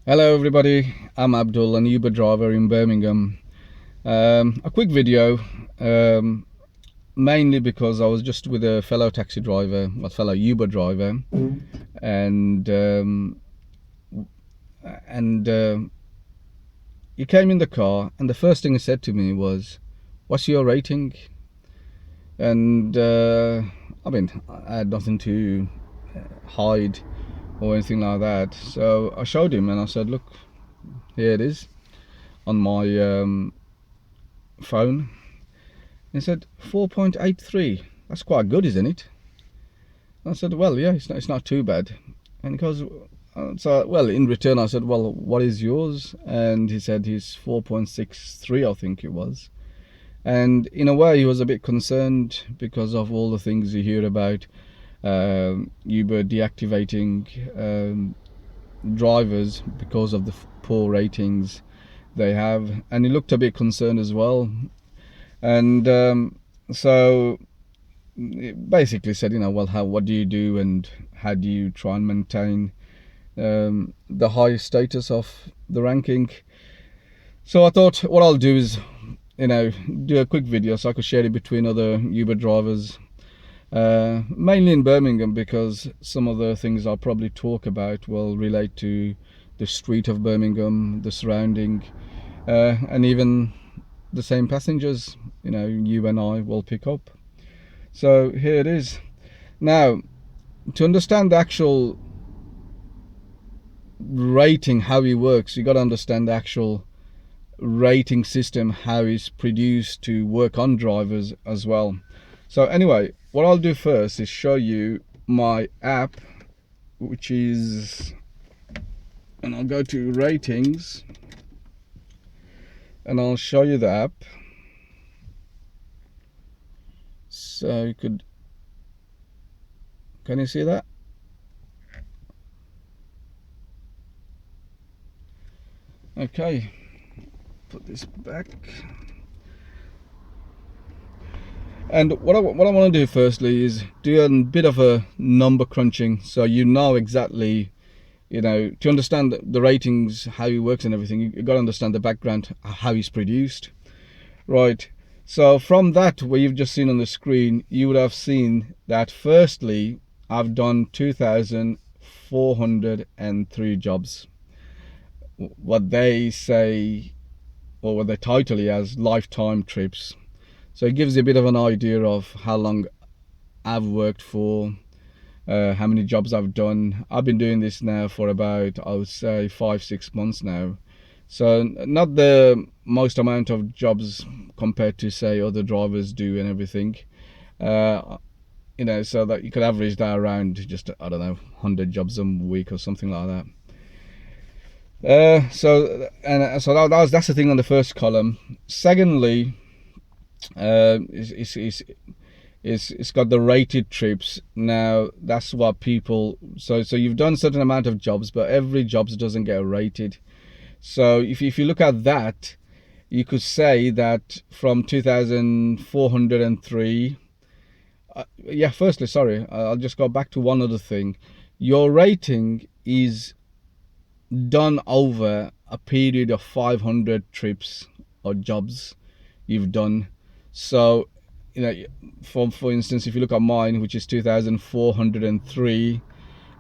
Hello everybody, I'm Abdul, an Uber driver in Birmingham. A quick video, um, mainly because I was just with a fellow taxi driver, a fellow Uber driver, and and he came in the car, and the first thing he said to me was, "What's your rating?" And I mean, I had nothing to hide or anything like that, so I showed him and I said, "Look, here it is on my phone." He said 4.83. That's quite good, isn't it? I said, well, yeah, it's not too bad. And he goes, so well, in return I said, well, what is yours? And he said he's 4.63, I think it was. And in a way he was a bit concerned because of all the things you hear about Uber deactivating drivers because of the poor ratings they have, and he looked a bit concerned as well. And so basically said, well, what do you do, and how do you try and maintain the high status of the ranking? So I thought what I'll do is, do a quick video so I could share it between other Uber drivers, mainly in Birmingham, because some of the things I'll probably talk about will relate to the street of Birmingham, the surrounding, and even the same passengers, you and I will pick up. So here it is. Now, to understand the actual rating, how it works, you got to understand the actual rating system, how it's produced to work on drivers as well. So anyway, what I'll do first is show you my app, which is, and I'll go to ratings and I'll show you the app. So you could, can you see that? Okay, put this back. And what I want to do firstly is do a bit of a number crunching, so you know exactly, to understand the ratings, how it works and everything. You got to understand the background, how it's produced, right? So from that, what you've just seen on the screen, you would have seen that firstly I've done 2,403 jobs, what they say, or what they title it as, lifetime trips. So it gives you a bit of an idea of how long I've worked for, how many jobs I've done. I've been doing this now for about, I would say, 5-6 months now. So not the most amount of jobs compared to, say, other drivers do and everything. So that you could average that around just, I don't know, 100 jobs a week or something like that. So that's the thing on the first column. Secondly, it's got the rated trips. Now that's what people, so you've done a certain amount of jobs, but every jobs doesn't get rated. So if you look at that, you could say that from 2,403, yeah, firstly, sorry, I'll just go back to one other thing. Your rating is done over a period of 500 trips or jobs you've done. So for instance, if you look at mine, which is 2,403,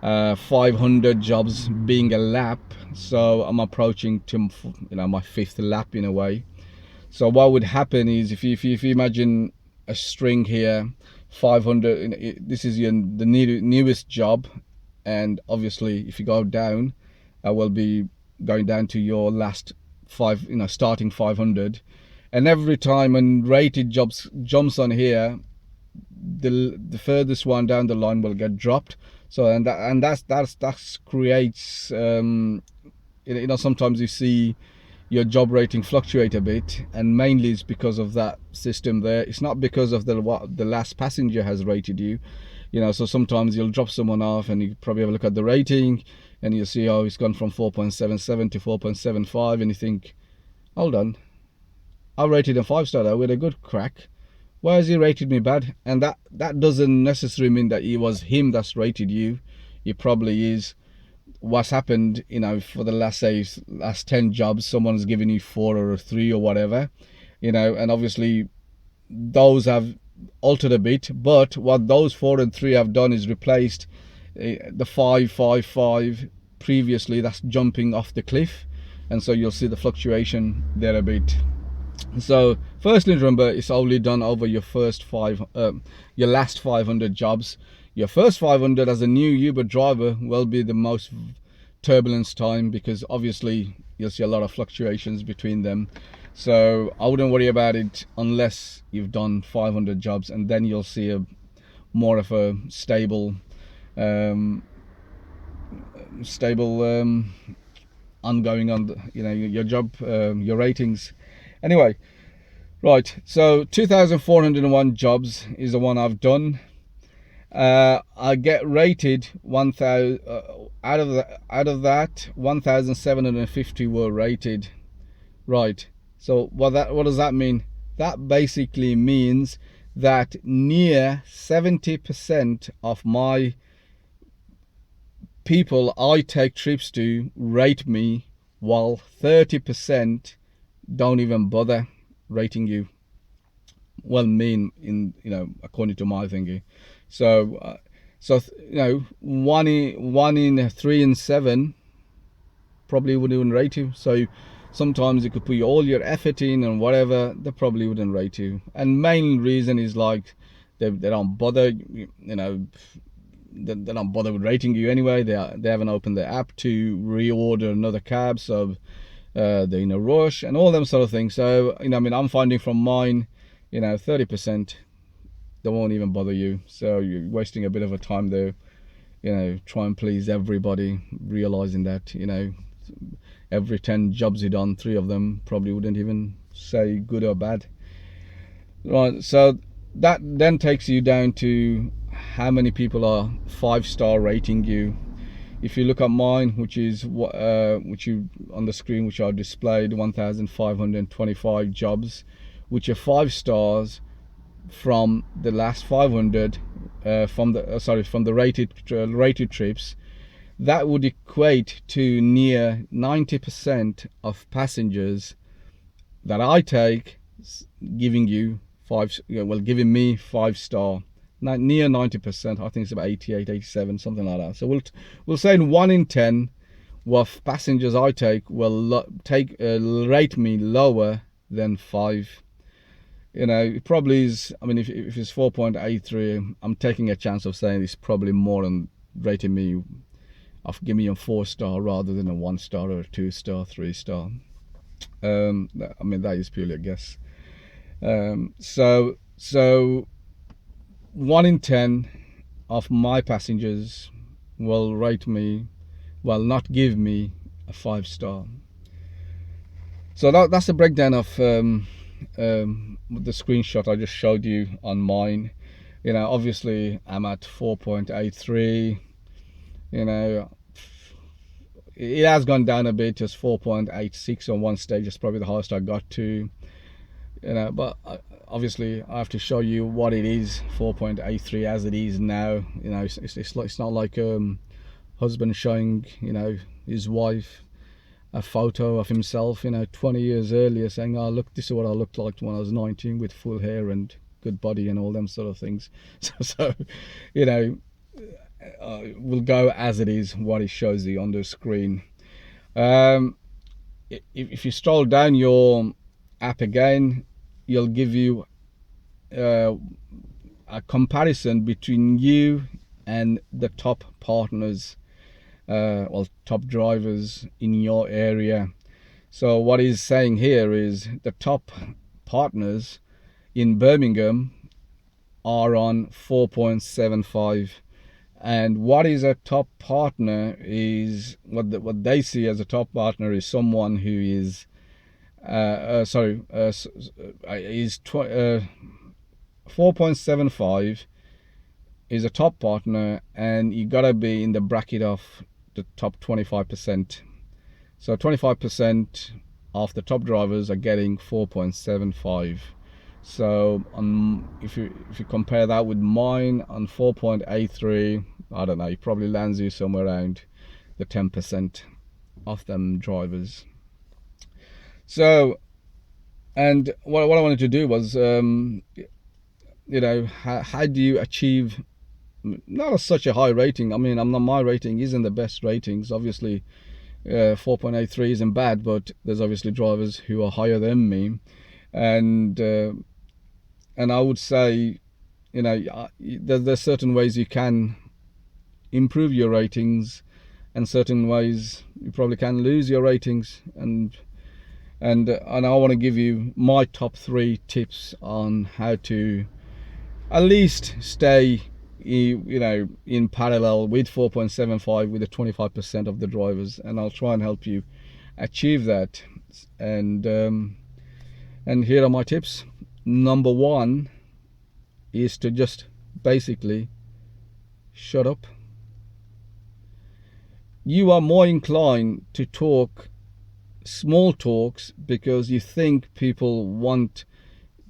500 jobs being a lap, so I'm approaching to my fifth lap in a way. So what would happen is, if you imagine a string here, 500, this is the newest job, and obviously if you go down, I will be going down to your last five, starting 500. And every time when rated jobs jumps on here, the furthest one down the line will get dropped. So that creates, sometimes you see your job rating fluctuate a bit, and mainly it's because of that system there. It's not because of what the last passenger has rated you. So sometimes you'll drop someone off and you probably have a look at the rating and you'll see, oh, it's gone from 4.77 to 4.75, and you think, hold on, I rated him 5-star though with a good crack. Why has he rated me bad? And that doesn't necessarily mean that it was him that's rated you. It probably is what's happened, for the last 10 jobs, someone's given you 4 or 3 or whatever, and obviously those have altered a bit, but what those 4 and 3 have done is replaced the 5, 5, 5 previously. That's jumping off the cliff, and so you'll see the fluctuation there a bit. So firstly, remember, it's only done over your your last 500 jobs. Your first 500 as a new Uber driver will be the most turbulence time, because obviously you'll see a lot of fluctuations between them. So I wouldn't worry about it unless you've done 500 jobs, and then you'll see a more of a stable ongoing on your job, your ratings. Anyway, right, so 2,401 jobs is the one I've done. I get rated 1,000 out of that 1,750 were rated. Right, so what does that mean? That basically means that near 70% of my people I take trips to rate me, while 30% don't even bother rating you. Well, mean in according to my thinking. So one in 3 and 7 probably wouldn't even rate you. So sometimes you could put all your effort in and whatever, they probably wouldn't rate you. And main reason is like they don't bother, they don't bother with rating you anyway. They haven't opened the app to reorder another cab, so they're in a rush and all them sort of things. So I'm finding from mine, 30% they won't even bother you. So you're wasting a bit of a time there. Try and please everybody, realizing that every 10 jobs you done, 3 of them probably wouldn't even say good or bad. Right, so that then takes you down to how many people are 5-star rating you. If you look at mine, which is which you on the screen, which are displayed, 1,525 jobs, which are 5 stars from the last 500, from the rated trips. That would equate to near 90% of passengers that I take giving you giving me 5-star. Near 90%. I think it's about 88, 87, something like that. So we'll say 1 in 10 of passengers I take will rate me lower than 5. It probably is. I mean, if it's 4.83, I'm taking a chance of saying it's probably more than rating me of giving me a 4-star rather than a 1-star or a 2-star, 3-star. I mean, that is purely a guess. So 1 in 10 of my passengers will rate me, will not give me a 5-star. So that's the breakdown of the screenshot I just showed you on mine. Obviously I'm at 4.83. It has gone down a bit, just 4.86 on one stage. It's probably the highest I got to. But obviously I have to show you what it is, 4.83 as it is now. It's not like husband showing his wife a photo of himself 20 years earlier, saying, oh look, this is what I looked like when I was 19 with full hair and good body and all them sort of things. So we'll go as it is, what it shows you on the screen. If you scroll down your app again, you'll give you a comparison between you and the top partners, or top drivers in your area. So what he's saying here is the top partners in Birmingham are on 4.75, and what is a top partner is what they see as a top partner is someone who is 4.75 is a top partner, and you gotta be in the bracket of the top 25%. So 25% of the top drivers are getting 4.75. So if you compare that with mine on 4.83, I don't know, it probably lands you somewhere around the 10% of them drivers. So, and what I wanted to do was, how do you achieve not such a high rating? I mean, my rating isn't the best ratings. Obviously, 4.83 isn't bad, but there's obviously drivers who are higher than me, and I would say, there's certain ways you can improve your ratings, and certain ways you probably can lose your ratings, and I want to give you my top 3 tips on how to at least stay in parallel with 4.75 with the 25% of the drivers, and I'll try and help you achieve that. And here are my tips. Number 1 is to just basically shut up. You are more inclined to talk small talks because you think people want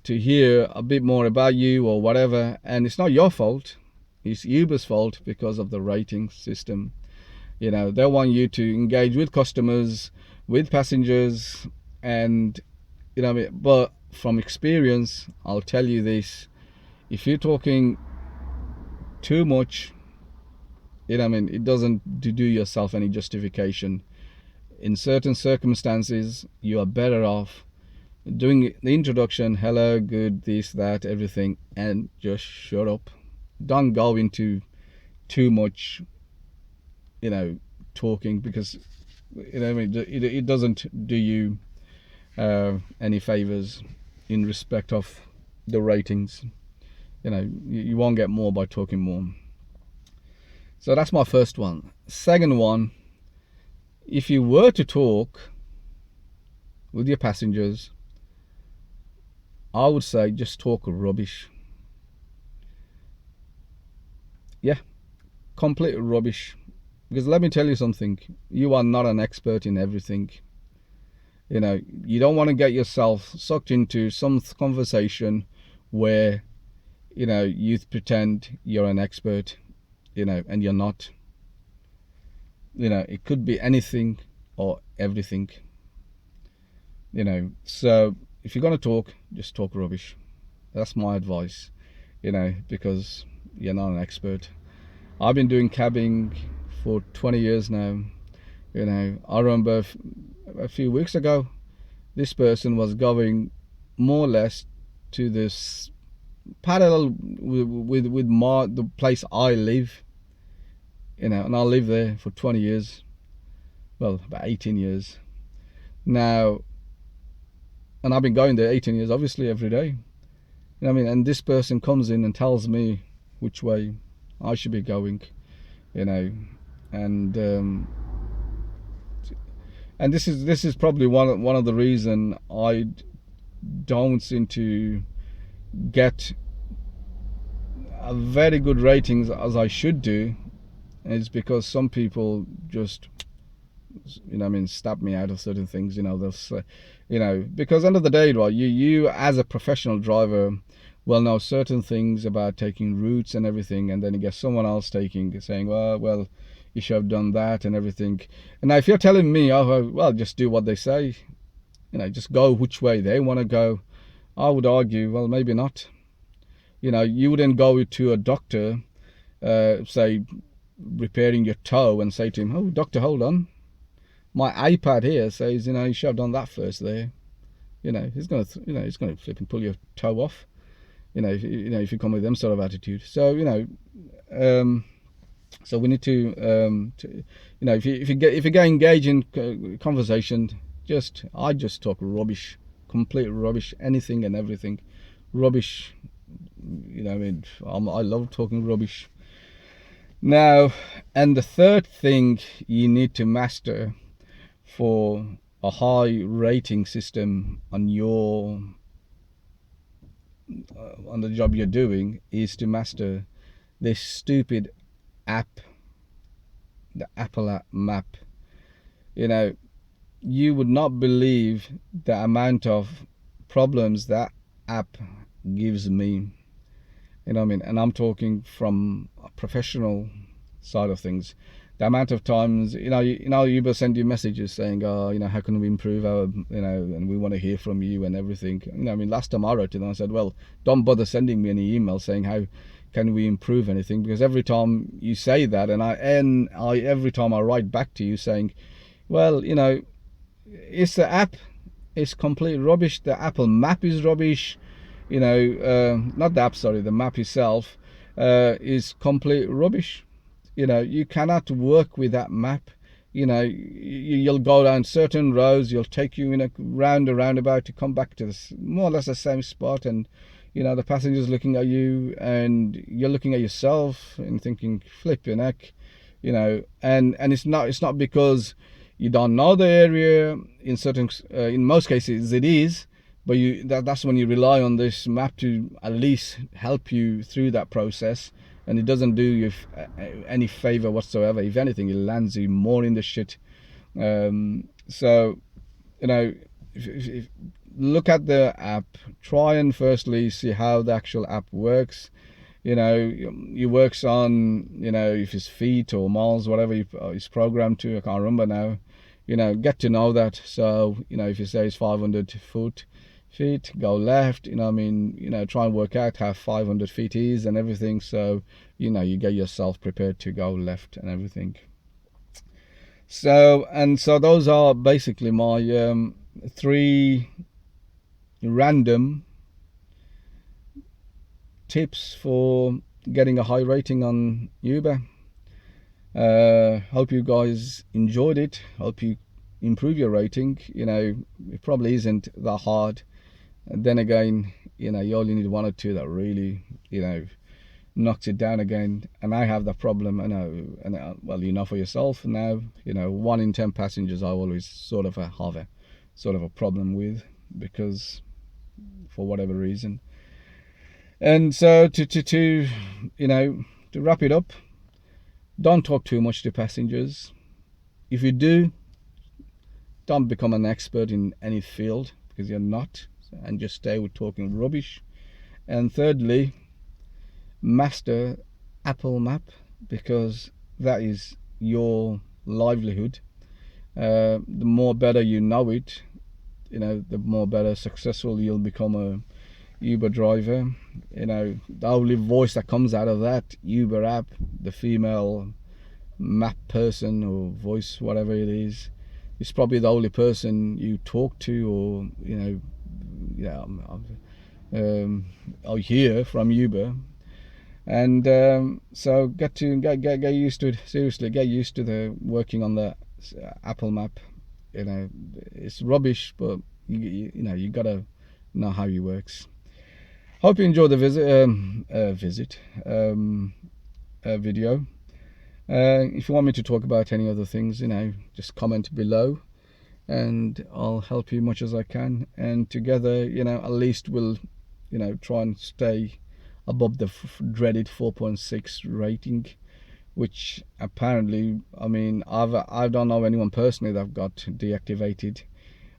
to hear a bit more about you or whatever, and it's not your fault, it's Uber's fault because of the rating system. They want you to engage with customers, with passengers, and but from experience, I'll tell you this: if you're talking too much, it doesn't do yourself any justification. In certain circumstances, you are better off doing the introduction, hello, good, this, that, everything, and just shut up. Don't go into too much, talking, because it doesn't do you any favors in respect of the ratings. You won't get more by talking more. So that's my first one. Second one, if you were to talk with your passengers, I would say just talk rubbish. Yeah, complete rubbish. Because let me tell you something, you are not an expert in everything. You don't want to get yourself sucked into some conversation where, you pretend you're an expert, and you're not. It could be anything or everything. So if you're going to talk, just talk rubbish. That's my advice, because you're not an expert. I've been doing cabbing for 20 years now. I remember a few weeks ago, this person was going more or less to this parallel with the place I live, and I lived there for 20 years, well, about 18 years now, and I've been going there 18 years, obviously, every day. And this person comes in and tells me which way I should be going, and this is probably one of the reason I don't seem to get a very good ratings as I should do, is because some people just stab me out of certain things. They'll say, because end of the day, right, you as a professional driver will know certain things about taking routes and everything, and then you get someone else saying, well, you should have done that and everything. And now if you're telling me, well, just do what they say, just go which way they want to go, I would argue, well, maybe not. You wouldn't go to a doctor, say repairing your toe, and say to him, oh, doctor, hold on, my iPad here says, you should have done that first there. He's gonna flip and pull your toe off, if you come with them sort of attitude. So so we need to if you get engaged in conversation, I just talk rubbish, complete rubbish, anything and everything rubbish. I love talking rubbish. Now, and the third thing you need to master for a high rating system on on the job you're doing is to master this stupid app, the Apple map. You would not believe the amount of problems that app gives me. And I'm talking from a professional side of things. the amount of times, Uber send you messages saying, oh, how can we improve our, and we want to hear from you and everything. I mean, last time I wrote to them, I said, well, don't bother sending me any emails saying how can we improve anything, because every time you say that, and every time I write back to you saying, well, it's the app, it's complete rubbish. The Apple Map is rubbish. Not the app, sorry, the map itself is complete rubbish. You cannot work with that map. You'll go down certain roads, you'll take you in a roundabout to come back to this more or less the same spot, and the passenger's looking at you and you're looking at yourself and thinking, flipping heck, and it's not because you don't know the area. In most cases it is, but that's when you rely on this map to at least help you through that process, and it doesn't do you any favor whatsoever. If anything, it lands you more in the shit. So if look at the app, try and firstly see how the actual app works. It works on, if it's feet or miles, whatever it's programmed to. I can't remember now. Get to know that. So if you say it's 500 feet, go left. Try and work out how 500 feet is and everything. So you get yourself prepared to go left and everything. So those are basically my 3 random tips for getting a high rating on Uber. Hope you guys enjoyed it. Hope you improve your rating. It probably isn't that hard. And then again, you only need 1 or 2 that really, knocks it down again. And I have that problem. I know, and well, for yourself now, 1 in 10 passengers I always sort of have a problem with, because for whatever reason. And so to wrap it up, don't talk too much to passengers. If you do, don't become an expert in any field, because you're not, and just stay with talking rubbish. And thirdly, master Apple Map, because that is your livelihood. The more better you know it, the more better successful you'll become a Uber driver. The only voice that comes out of that Uber app, the female map person or voice, whatever it is probably the only person you talk to, or I'll hear from Uber. And so get used to it. Seriously, get used to the working on the Apple Map. It's rubbish, but you gotta know how it works. Hope you enjoyed the video. If you want me to talk about any other things, just comment below, and I'll help you much as I can. And together, at least we'll, try and stay above the dreaded 4.6 rating, which apparently, I don't know anyone personally that got deactivated.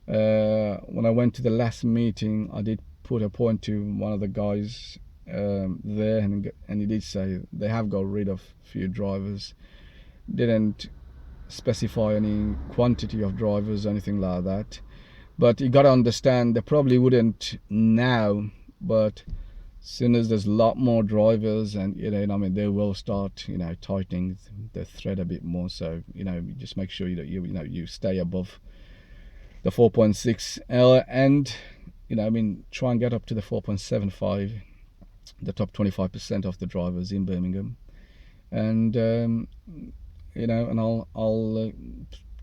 When I went to the last meeting, I did put a point to one of the guys there, and he did say they have got rid of a few drivers. Didn't specify any quantity of drivers or anything like that, but you got to understand they probably wouldn't now, but as soon as there's a lot more drivers, and they will start tightening the thread a bit more. So just make sure that you stay above the 4.6 and try and get up to the 4.75, the top 25% of the drivers in Birmingham. And and I'll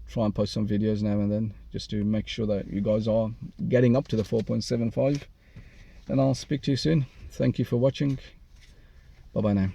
try and post some videos now and then, just to make sure that you guys are getting up to the 4.75. And I'll speak to you soon. Thank you for watching. Bye bye now.